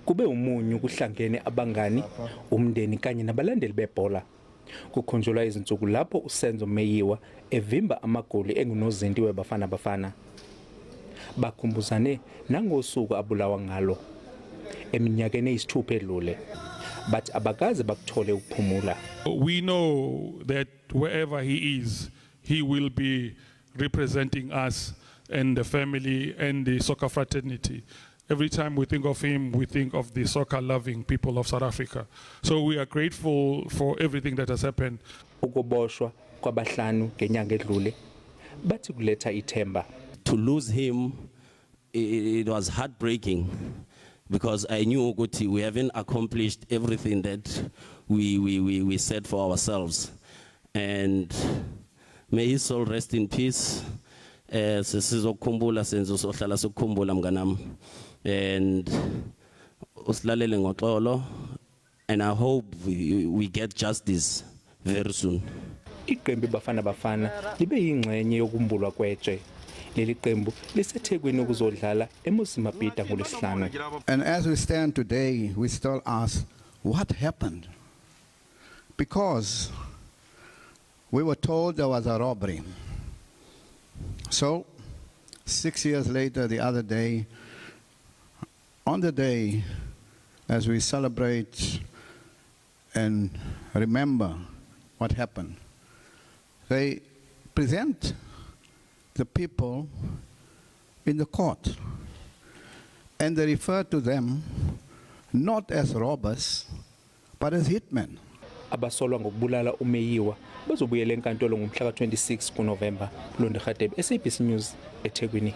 Kube umunyu kuhlangene abangani, umndeni kanye nabalandeli bebhola. Kukhunjulwa izinsuku lapho uSenzo Meyiwa evimba amagoli engunozinti weBafana. Bakhumbuzane nangosuku abulawa ngalo eminyakeni eyisithupha edlule, but abakaze bakuthole ukuphumula. We know that wherever he is, he will be representing us and the family and the soccer fraternity. Every time we think of him, we think of the soccer-loving people of South Africa. So we are grateful for everything that has happened. Ukuboshwa kwabahlanu ngenyanga edlule bathi kuletha ithemba. To lose him, it was heartbreaking because I knew ukuthi we haven't accomplished everything that we set for ourselves. And may his soul rest in peace. Sizokhumbula Senzo sohlala sikukhumbula mnganami. And usilalele ngoxolo, and I hope we get justice very soon. Iqembu Bafana libe yingxenye yokumbulwa kwetshe. Leli qembu liseThekwini ukuzodlala eMozambique ngolesihlanu. And as we stand today, we still ask, what happened? Because we were told there was a robbery. So 6 years later, the other day, on the day as we celebrate and remember what happened, they present the people in the court and they refer to them not as robbers but as hitmen. Abasolwa ngokubulala uMeyiwa bazobuyela enkantolo ngomhla ka-26 kuNovemba. Londe Khadebe, SABC News, eThekwini.